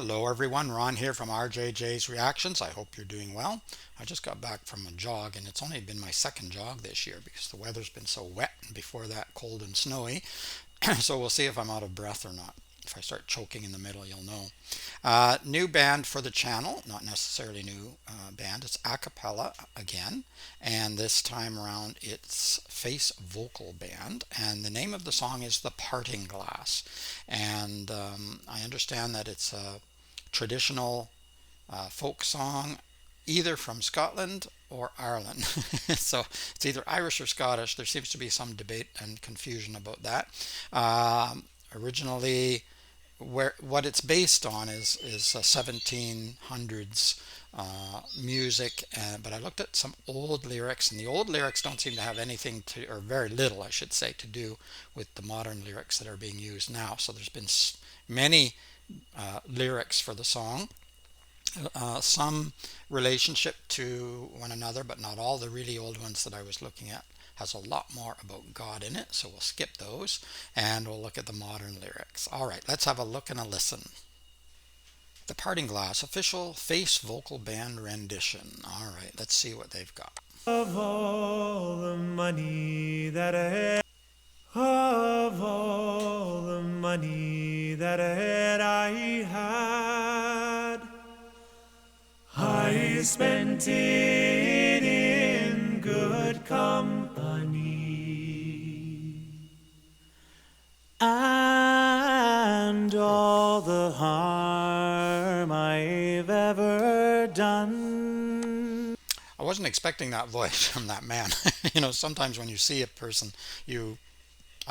Hello everyone, Ron here from RJJ's Reactions. I hope you're doing well. I just got back from a jog and it's only been my second jog this year because the weather's been so wet and before that cold and snowy. So we'll see if I'm out of breath or not. If I start choking in the middle, you'll know. New band for the channel, not necessarily new band. It's a cappella again, and this time around it's Face Vocal Band, and the name of the song is The Parting Glass. And I understand that it's a traditional folk song, either from Scotland or Ireland. So it's either Irish or Scottish. There seems to be some debate and confusion about that. Originally, what it's based on is 1700s music, but I looked at some old lyrics, and the old lyrics don't seem to have anything to, or very little I should say, to do with the modern lyrics that are being used now. So there's been many lyrics for the song, some relationship to one another, but not all. The really old ones that I was looking at has a lot more about God in it, so we'll skip those and we'll look at the modern lyrics. All right, let's have a look and a listen. The Parting Glass, official Face Vocal Band rendition. All right, let's see what they've got. Of all the money that I had, of all the money that I spent it in good company, and all the harm I've ever done. I wasn't expecting that voice from that man. Sometimes when you see a person, I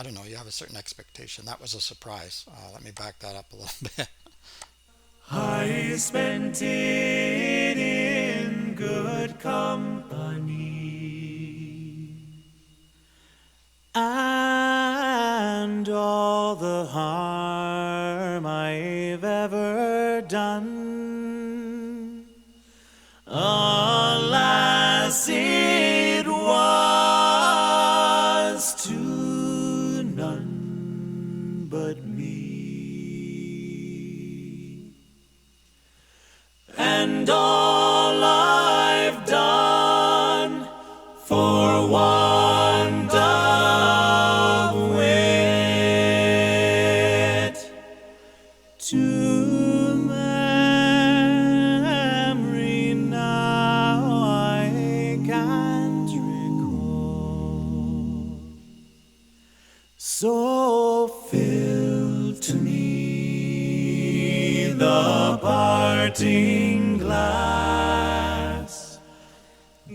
don't know, you have a certain expectation. That was a surprise. Let me back that up a little bit. I spent it in good company, and all the harm I've ever done, alas, it was to none but me. And all I've done for want of wit to memory now I can't recall. So fill to me the parting glass.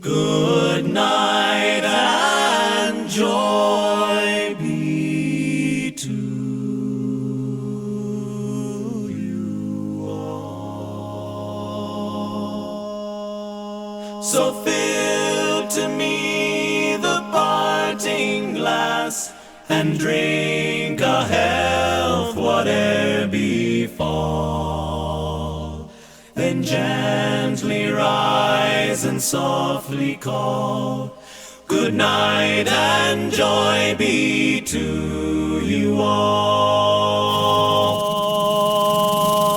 Good night and joy be to you all. So fill to me the parting glass, and drink a health whate'er befall. Then gently rise and softly call, good night and joy be to you all.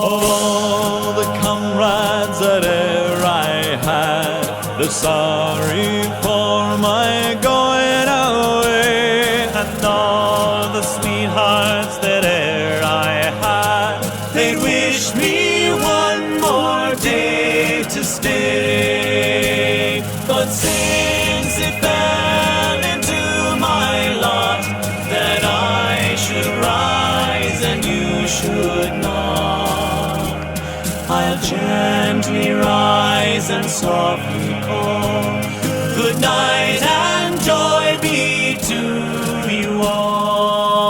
Of all the comrades that e'er I had, the sorry for my going away, and all the sweethearts that e'er I had, they wish me one more day to stay. But since it fell into my lot that I should rise and you should not, I'll gently rise and softly call, good night and joy be to you all.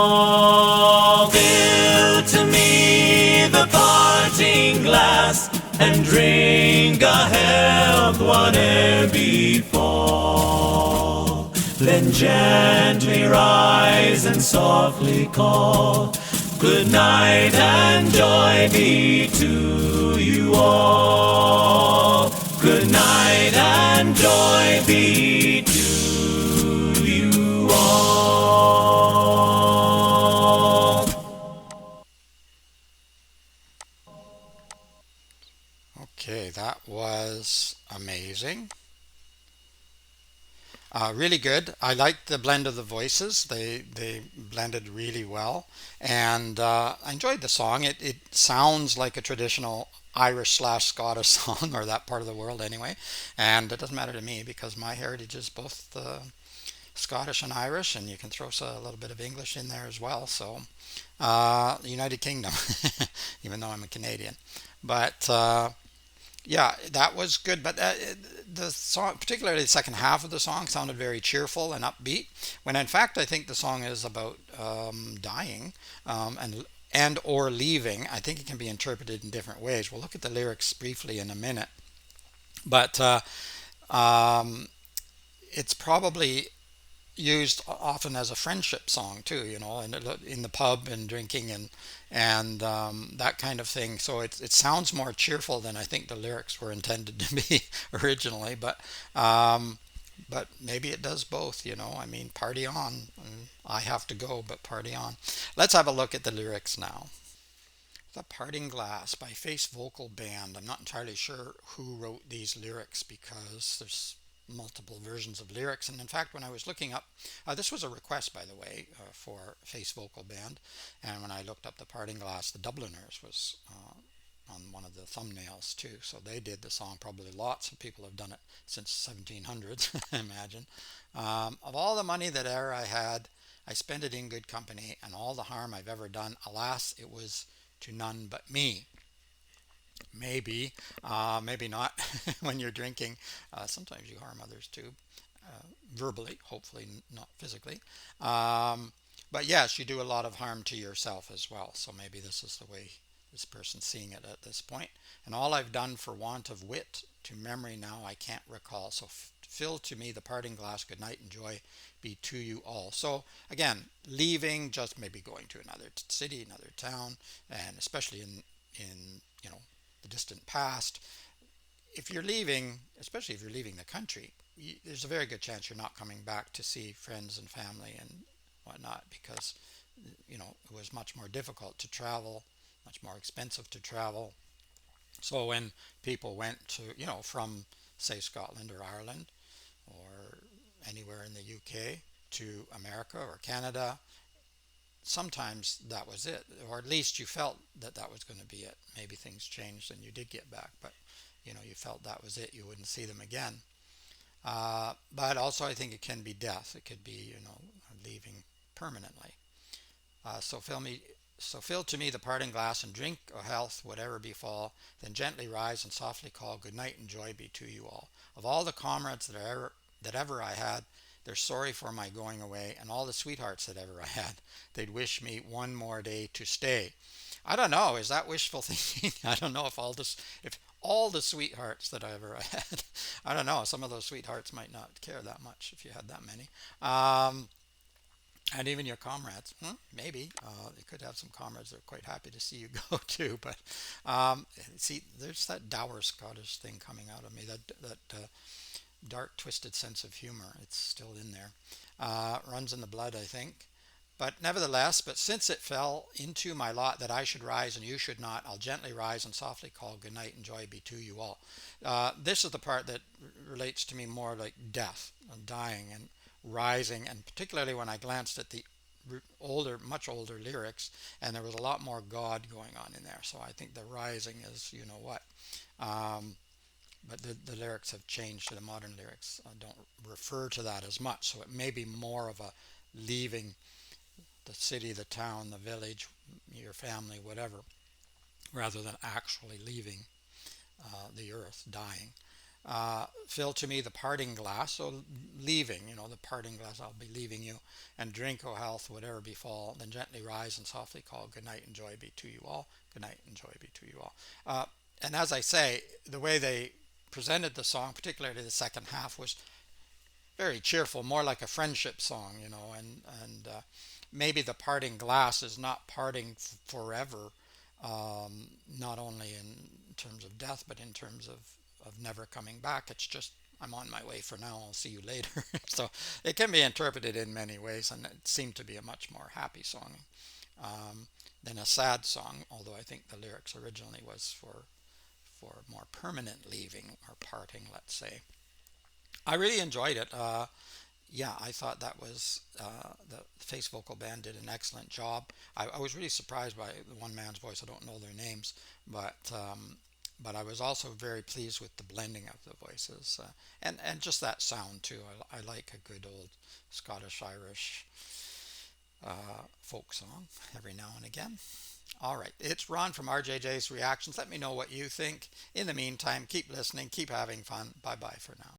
Fill to me the parting glass, and drink a health whate'er befall. Then gently rise and softly call, good night and joy be to you all. Good night and joy be to you all. amazing. Really good. I liked the blend of the voices. They blended really well, and I enjoyed the song. It sounds like a traditional Irish slash Scottish song, or that part of the world anyway. And it doesn't matter to me because my heritage is both Scottish and Irish, and you can throw a little bit of English in there as well. So, United Kingdom, even though I'm a Canadian. But yeah, that was good. But the song, particularly the second half of the song, sounded very cheerful and upbeat. When in fact, I think the song is about dying and or leaving. I think it can be interpreted in different ways. We'll look at the lyrics briefly in a minute. But um, it's probably used often as a friendship song too, in the pub and drinking and that kind of thing. So it sounds more cheerful than I think the lyrics were intended to be originally, um, but maybe it does both. I mean, party on. I have to go, but party on. Let's have a look at the lyrics now. The Parting Glass by Face Vocal Band. I'm not entirely sure who wrote these lyrics because there's multiple versions of lyrics. And in fact, when I was looking up, this was a request, by the way, for Face Vocal Band. And when I looked up The Parting Glass, the Dubliners was on one of the thumbnails too. So they did the song. Probably lots of people have done it since 1700s, I imagine. Of all the money that e'er I had, I spent it in good company, and all the harm I've ever done, alas, it was to none but me. Maybe, maybe not when you're drinking. Sometimes you harm others too, verbally, hopefully not physically. Um, but yes, you do a lot of harm to yourself as well. So maybe this is the way this person's seeing it at this point. And all I've done for want of wit to memory now I can't recall. So fill to me the parting glass. Good night and joy be to you all. So again, leaving, just maybe going to another city, another town, and especially in the distant past, if you're leaving, especially if you're leaving the country, there's a very good chance you're not coming back to see friends and family and whatnot because it was much more difficult to travel, much more expensive to travel. So when people went to from say Scotland or Ireland or anywhere in the UK to America or Canada, sometimes that was it, or at least you felt that that was going to be it. Maybe things changed and you did get back, but you felt that was it. You wouldn't see them again. But also, I think it can be death. It could be leaving permanently. So fill to me the parting glass and drink o' health, whatever befall. Then gently rise and softly call, good night and joy be to you all. Of all the comrades that ever I had, they're sorry for my going away, and all the sweethearts that ever I had, they'd wish me one more day to stay. I don't know. Is that wishful thinking? I don't know if all the sweethearts that I ever had. I don't know. Some of those sweethearts might not care that much if you had that many. And even your comrades, maybe you could have some comrades that are quite happy to see you go too. But see, there's that dour Scottish thing coming out of me. That dark, twisted sense of humor. It's still in there. Runs in the blood, I think. But nevertheless, but since it fell into my lot that I should rise and you should not, I'll gently rise and softly call good night and joy be to you all. This is the part that relates to me more like death, dying, and rising, and particularly when I glanced at the older, much older lyrics, and there was a lot more God going on in there. So I think the rising is, you know what. Um, but the lyrics have changed to the modern lyrics. Don't refer to that as much. So it may be more of a leaving the city, the town, the village, your family, whatever, rather than actually leaving the earth, dying. Fill to me the parting glass, so leaving, the parting glass, I'll be leaving you, and drink, O health, whatever befall, then gently rise and softly call, good night and joy be to you all, good night and joy be to you all. And as I say, the way they presented the song, particularly the second half, was very cheerful, more like a friendship song, and maybe the parting glass is not parting forever, not only in terms of death, but in terms of never coming back. It's just I'm on my way for now. I'll see you later. So it can be interpreted in many ways, and it seemed to be a much more happy song um, than a sad song. Although I think the lyrics originally was for more permanent leaving or parting, let's say. I really enjoyed it. Yeah, I thought that was the Face Vocal Band did an excellent job. I was really surprised by the one man's voice. I don't know their names, but I was also very pleased with the blending of the voices and just that sound too. I like a good old Scottish Irish folk song every now and again. All right, it's Ron from RJJ's Reactions. Let me know what you think. In the meantime, keep listening, keep having fun. Bye bye for now.